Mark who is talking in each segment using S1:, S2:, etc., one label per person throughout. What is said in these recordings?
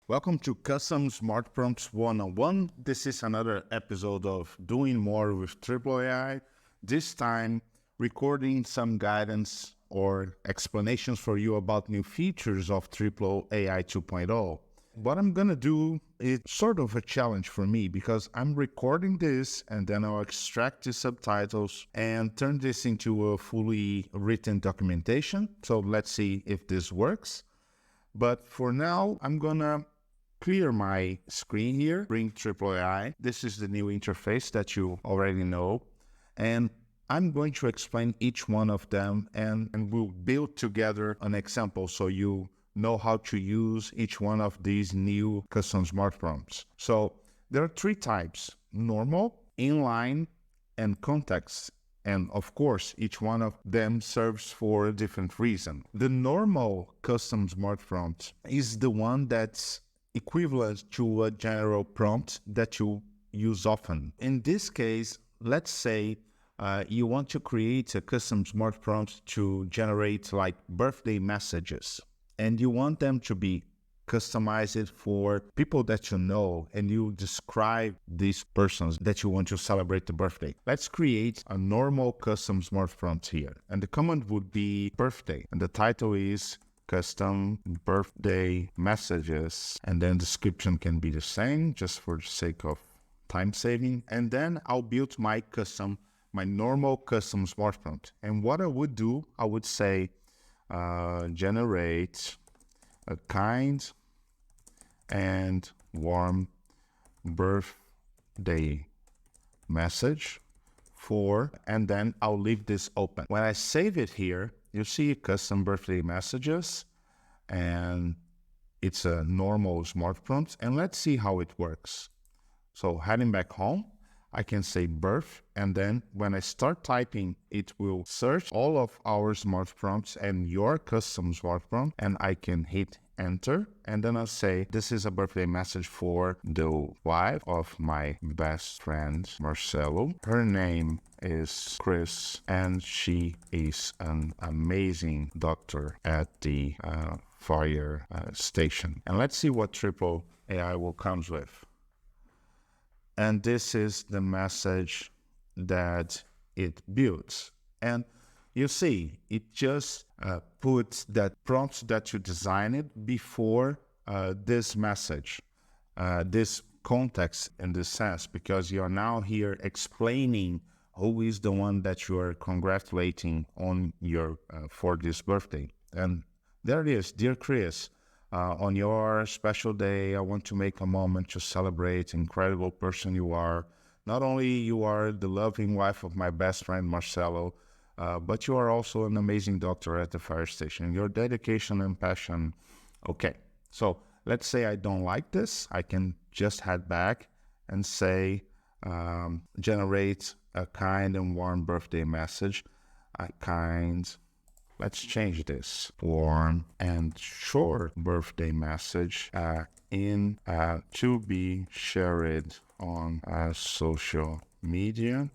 S1: Welcome to Custom SmartPrompts 101. This is another episode of Doing More with Triplo AI. This time, recording some guidance or explanations for you about new features of Triplo AI 2.0. What I'm going to do is sort of a challenge for me because I'm recording this and then I'll extract the subtitles and turn this into a fully written documentation. So let's see if this works. But for now, I'm going to clear my screen here, bring Triplo AI. This is the new interface that you already know. And I'm going to explain each one of them and we'll build together an example so you know how to use each one of these new custom smart prompts. So there are three types: normal, inline, and context. And of course, each one of them serves for a different reason. The normal custom smart prompt is the one that's equivalent to a general prompt that you use often. In this case, let's say you want to create a custom smart prompt to generate like birthday messages, and you want them to be customized for people that you know, and you describe these persons that you want to celebrate the birthday. Let's create a normal custom smart prompt here. And the command would be birthday. And the title is custom birthday messages, and then description can be the same just for the sake of time saving. And then I'll build my normal custom smart prompt. And what I would do, I would say generate a kind and warm birthday message for, and then I'll leave this open. When I save it here, you see custom birthday messages, and it's a normal smart prompt. And let's see how it works. So heading back home, I can say birth, and then when I start typing, it will search all of our smart prompts and your custom smart prompt, and I can hit enter, and then I'll say this is a birthday message for the wife of my best friend Marcelo. Her name is Chris, and she is an amazing doctor at the fire station. And let's see what Triplo AI will comes with. And this is the message that it builds. And you see, it just puts that prompt that you designed before this message, this context in this sense, because you're now here explaining who is the one that you are congratulating on your for this birthday. And there it is, dear Chris. On your special day, I want to make a moment to celebrate the incredible person you are. Not only you are the loving wife of my best friend Marcelo, but you are also an amazing doctor at the fire station. Your dedication and passion. Okay, so let's say I don't like this. I can just head back and say, generate a kind and warm birthday message. Let's change this. Warm and short birthday message to be shared on social media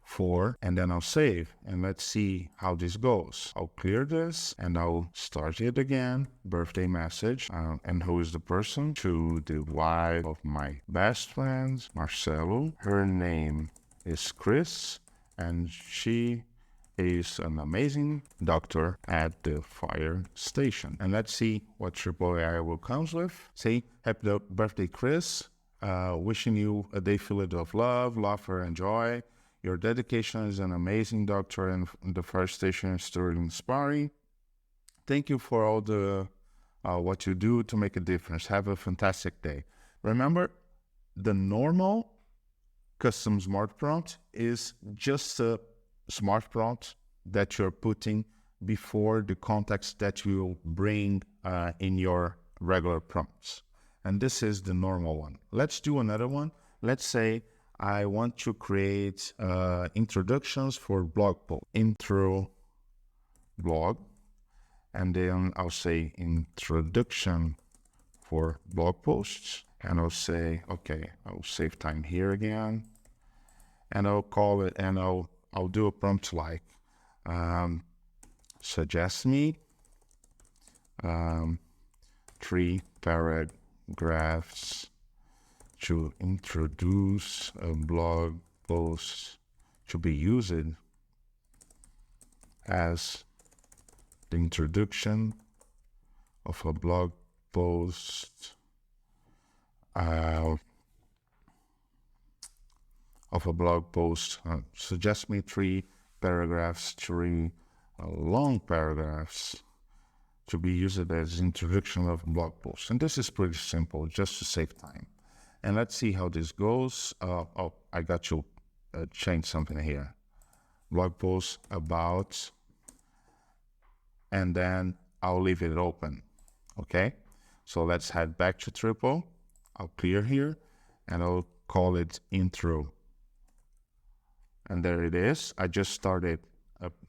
S1: for, and then I'll save, and let's see how this goes. I'll clear this and I'll start it again. Birthday message, and who is the person? To the wife of my best friend Marcelo. Her name is Chris, and she is an amazing doctor at the fire station. And let's see what Triplo AI will come with. Say, happy birthday, Chris. Wishing you a day filled of love, laughter, and joy. Your dedication as an amazing doctor and the fire station is truly inspiring. Thank you for all the what you do to make a difference. Have a fantastic day. Remember, the normal custom smart prompt is just a smart prompt that you're putting before the context that you will bring in your regular prompts. And this is the normal one. Let's do another one. Let's say I want to create introductions for blog post. Intro blog. And then I'll say introduction for blog posts. And I'll say, okay, I'll save time here again. And I'll call it, and I'll do a prompt like, suggest me 3 paragraphs to introduce a blog post to be used as the introduction of a blog post suggest me 3 paragraphs, 3 long paragraphs to be used as introduction of blog post. And this is pretty simple, just to save time. And let's see how this goes. I got to change something here. Blog post about, and then I'll leave it open. Okay, so let's head back to Triplo. I'll clear here and I'll call it intro. And there it is. I just started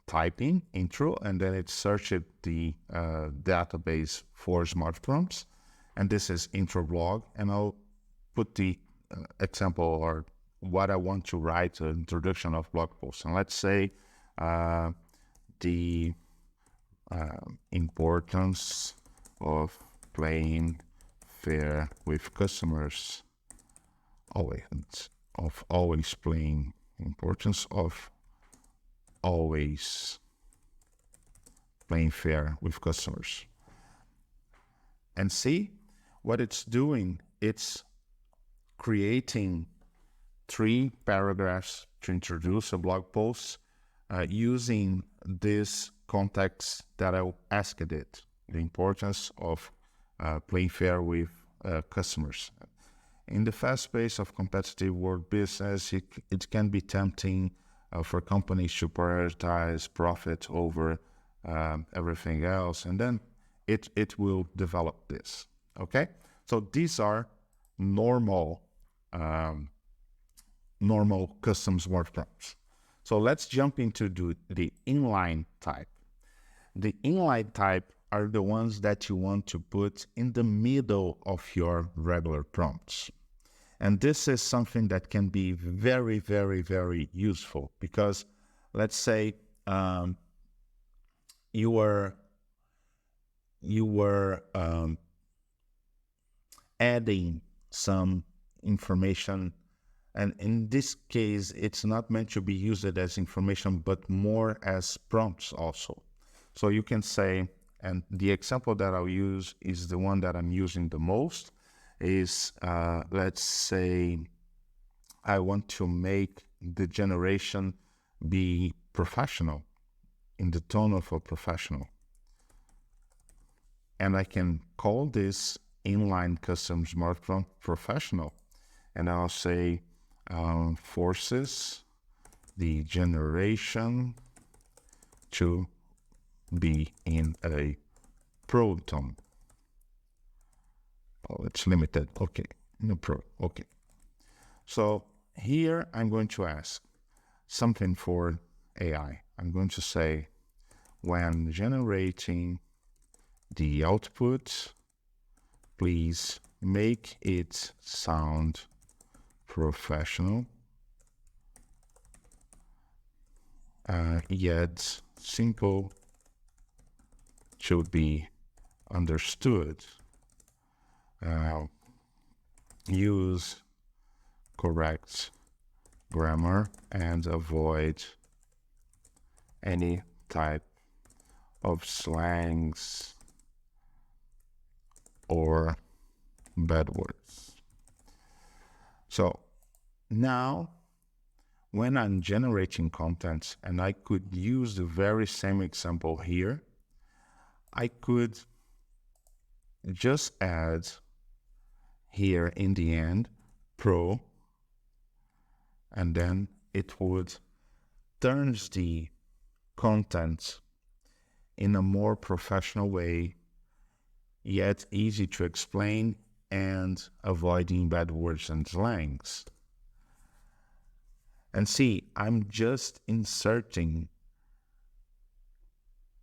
S1: typing intro, and then it searched the database for smart prompts. And this is intro blog, and I'll put the example or what I want to write, an introduction of blog post. And let's say the importance of playing fair with customers, always playing, importance of always playing fair with customers. And see what it's doing. It's creating 3 paragraphs to introduce a blog post using this context that I asked it, the importance of playing fair with customers. In the fast pace of competitive world business, it can be tempting for companies to prioritize profit over everything else, and then it will develop this. Okay, so these are normal custom smart prompts. So let's jump into the inline type. The inline type are the ones that you want to put in the middle of your regular prompts. And this is something that can be very, very, very useful, because let's say you were adding some information, and in this case, it's not meant to be used as information, but more as prompts also. So you can say, and the example that I'll use is the one that I'm using the most, is let's say I want to make the generation be professional, in the tone of a professional. And I can call this inline custom smart prompt professional, and I'll say forces the generation to be in a pro tone. Oh, it's limited. Okay, no pro. Okay. So here I'm going to ask something for AI. I'm going to say, when generating the output, please make it sound professional, yet simple to be understood. Use correct grammar and avoid any type of slangs or bad words. So now when I'm generating content, and I could use the very same example here, I could just add here in the end pro, and then it would turn the content in a more professional way, yet easy to explain and avoiding bad words and slangs. And see, I'm just inserting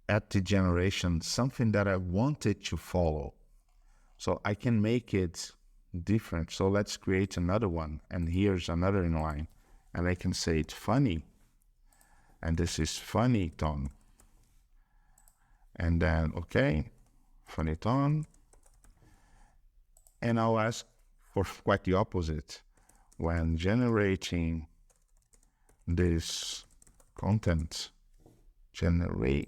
S1: at the generation something that I wanted to follow. So I can make it different. So let's create another one. And here's another inline. And I can say it's funny. And this is funny tone. And then, okay, funny tone. And I'll ask for quite the opposite. When generating this content, generating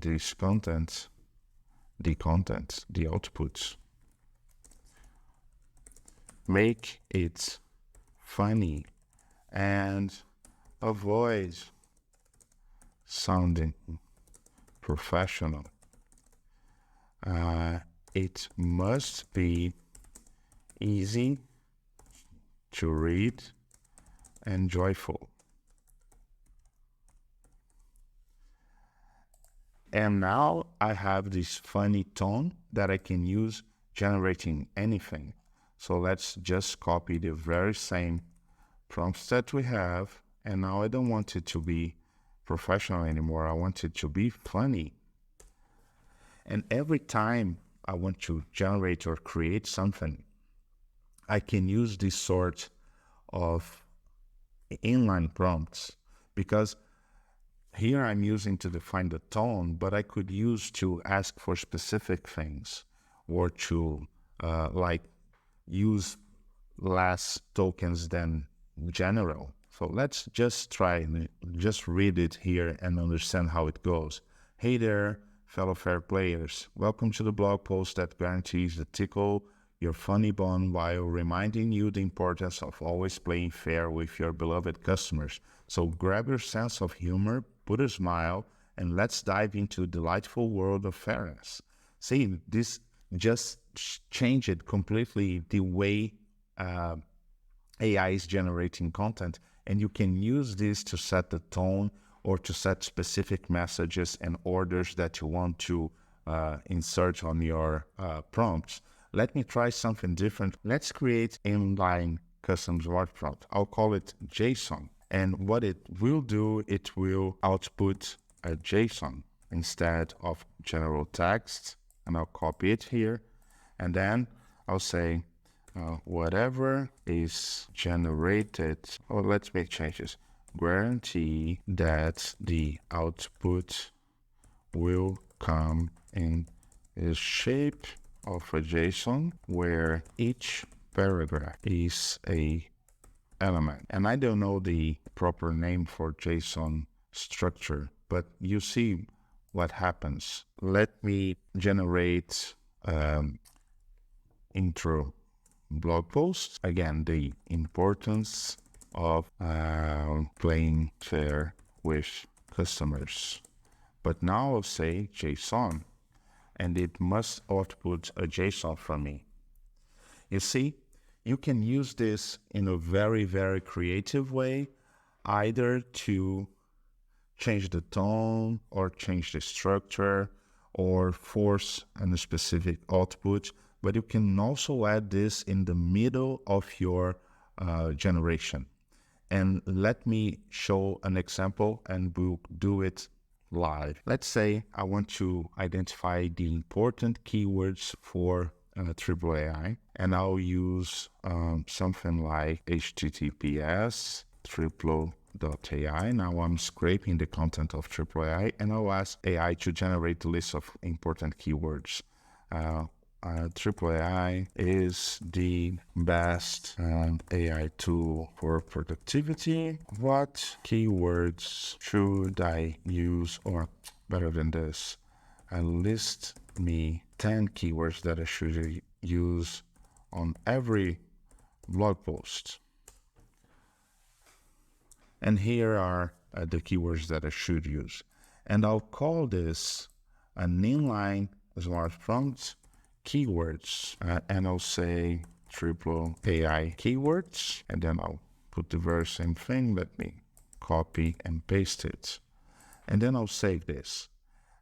S1: this content, the outputs, make it funny and avoid sounding professional. It must be easy to read and joyful. And now I have this funny tone that I can use generating anything. So let's just copy the very same prompts that we have. And now I don't want it to be professional anymore. I want it to be funny. And every time I want to generate or create something, I can use this sort of inline prompts, because here I'm using to define the tone, but I could use to ask for specific things, or to use less tokens than general. So let's just try and just read it here and understand how it goes. Hey there, fellow fair players. Welcome to the blog post that guarantees to tickle your funny bone while reminding you the importance of always playing fair with your beloved customers. So grab your sense of humor, put a smile, and let's dive into the delightful world of fairness. See, this just changed completely the way AI is generating content, and you can use this to set the tone or to set specific messages and orders that you want to insert on your prompts. Let me try something different. Let's create inline custom SmartPrompt. I'll call it JSON. And what it will do, it will output a JSON instead of general text. And I'll copy it here. And then I'll say, whatever is generated, or let's make changes. Guarantee that the output will come in the shape of a JSON where each paragraph is a element. And I don't know the proper name for JSON structure, but you see what happens. Let me generate intro blog post. Again, the importance of playing fair with customers. But now I'll say JSON, and it must output a JSON from me. You see, you can use this in a very, very creative way, either to change the tone or change the structure or force a specific output, but you can also add this in the middle of your generation. And let me show an example and we'll do it live. Let's say I want to identify the important keywords for Triplo AI, and I'll use something like HTTPS Triplo.ai. Now I'm scraping the content of Triplo AI, and I'll ask AI to generate a list of important keywords. Triplo AI is the best AI tool for productivity. What keywords should I use? Or better than this, list me 10 keywords that I should use on every blog post. And here are the keywords that I should use. And I'll call this an inline smart prompt keywords, and I'll say Triplo AI keywords, and then I'll put the very same thing. Let me copy and paste it, and then I'll save this.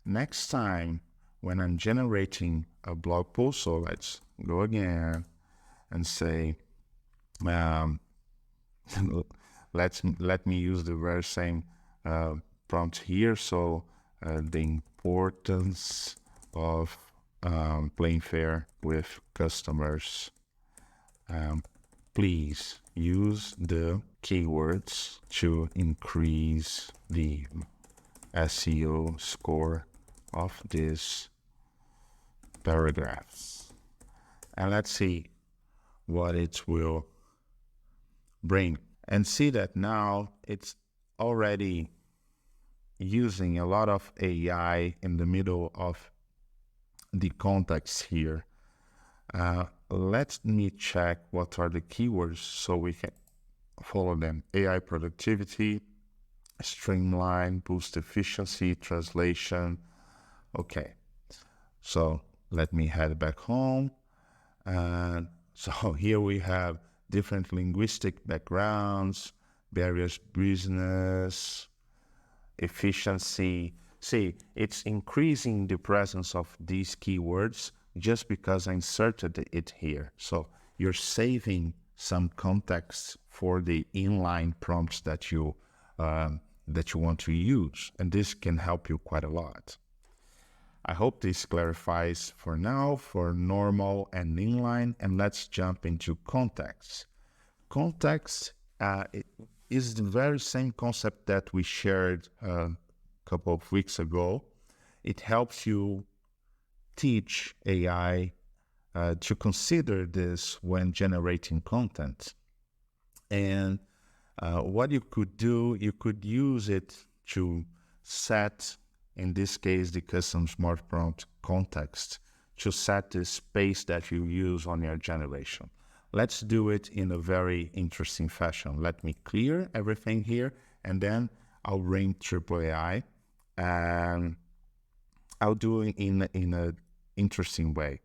S1: Next time when I'm generating a blog post, so let's go again and say, let me use the very same prompt here. So the importance of playing fair with customers. Please use the keywords to increase the SEO score of this paragraphs. And let's see what it will bring. And see that now it's already using a lot of AI in the middle of the context here. Let me check what are the keywords so we can follow them. AI productivity, streamline, boost efficiency, translation. Okay, so let me head back home. And so here we have different linguistic backgrounds, various business, efficiency. See, it's increasing the presence of these keywords just because I inserted it here. So you're saving some context for the inline prompts that you want to use, and this can help you quite a lot. I hope this clarifies for now for normal and inline, and let's jump into context. Context is the very same concept that we shared a couple of weeks ago. It helps you teach AI to consider this when generating content. And what you could do, you could use it to set, in this case, the custom smart prompt context, to set the space that you use on your generation. Let's do it in a very interesting fashion. Let me clear everything here, and then I'll bring Triplo AI, and I'll do it in an interesting way.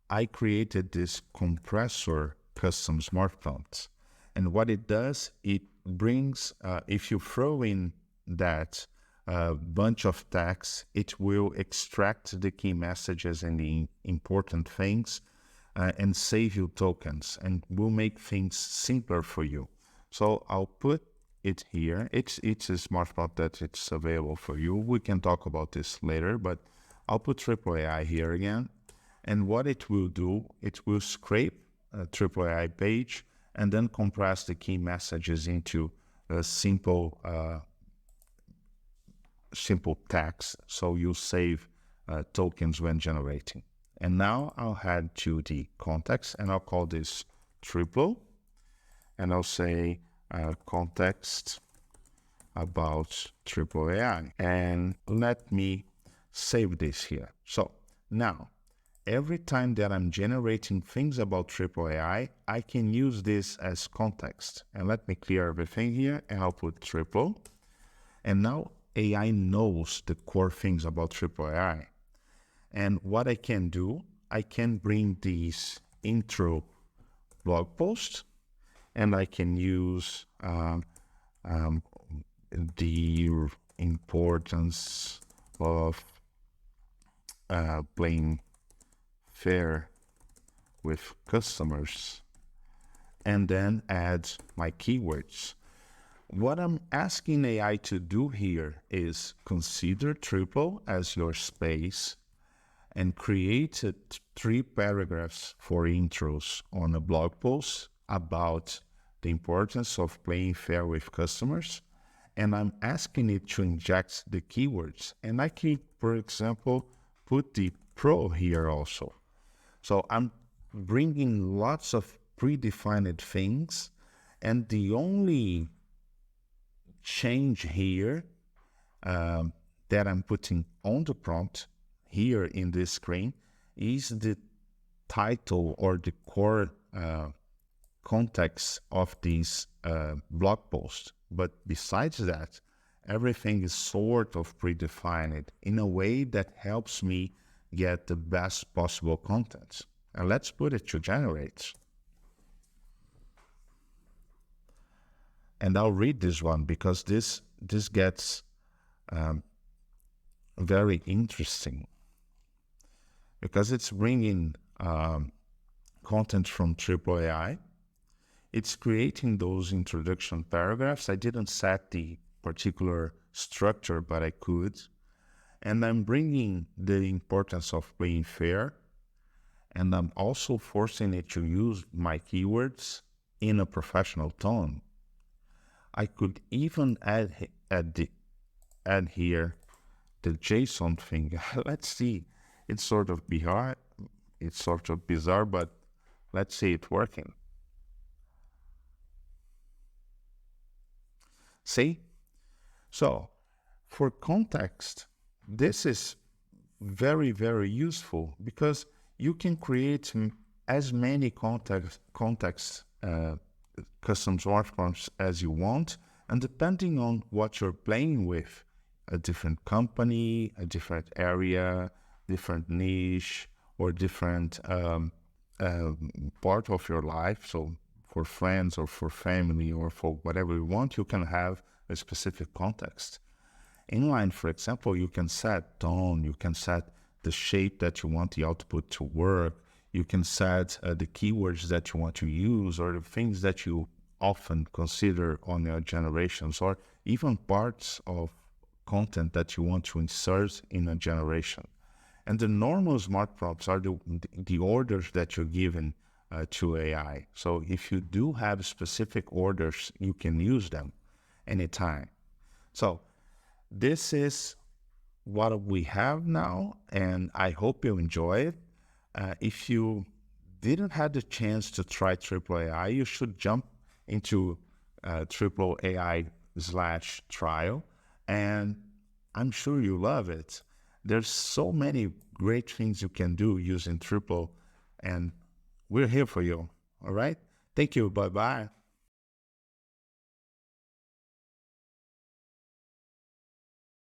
S1: I created this compressor custom smart prompts, and what it does, it brings, if you throw in that bunch of text, it will extract the key messages and the important things and save you tokens, and will make things simpler for you. So I'll put it here. It's a smart prompt that it's available for you. We can talk about this later, but I'll put Triplo AI here again. And what it will do, it will scrape a Triplo AI page and then compress the key messages into a simple text, so you save tokens when generating. And now I'll head to the context, and I'll call this Triplo, and I'll say context about Triplo AI, and let me save this here. So now, every time that I'm generating things about Triplo AI, I can use this as context. And let me clear everything here, and I'll put Triplo. And now AI knows the core things about Triplo AI. And what I can do, I can bring these intro blog posts, and I can use the importance of playing fair with customers, and then add my keywords. What I'm asking AI to do here is consider Triplo as your space and create 3 paragraphs for intros on a blog post about the importance of playing fair with customers. And I'm asking it to inject the keywords. And I can, for example, put the pro here also. So I'm bringing lots of predefined things, and the only change here that I'm putting on the prompt here in this screen is the title or the core context of these blog posts. But besides that, everything is sort of predefined in a way that helps me get the best possible content. And let's put it to generate. And I'll read this one because this gets very interesting, because it's bringing content from Triplo AI. It's creating those introduction paragraphs. I didn't set the particular structure, but I could. And I'm bringing the importance of playing fair. And I'm also forcing it to use my keywords in a professional tone. I could even add here the JSON thing. Let's see. It's sort of It's sort of bizarre, but let's see it working. See? So for context, this is very, very useful because you can create as many context custom smart prompts as you want, and depending on what you're playing with, a different company, a different area, different niche, or different part of your life. So for friends or for family or for whatever you want, you can have a specific context. Inline, for example, you can set tone, you can set the shape that you want the output to work, you can set the keywords that you want to use, or the things that you often consider on your generations, or even parts of content that you want to insert in a generation. And the normal smart prompts are the orders that you're given to AI. So if you do have specific orders, you can use them anytime. So this is what we have now, and I hope you enjoy it. If you didn't have the chance to try Triplo AI, you should jump into Triplo AI/trial, and I'm sure you love it. There's so many great things you can do using Triplo, and we're here for you. All right? Thank you. Bye-bye.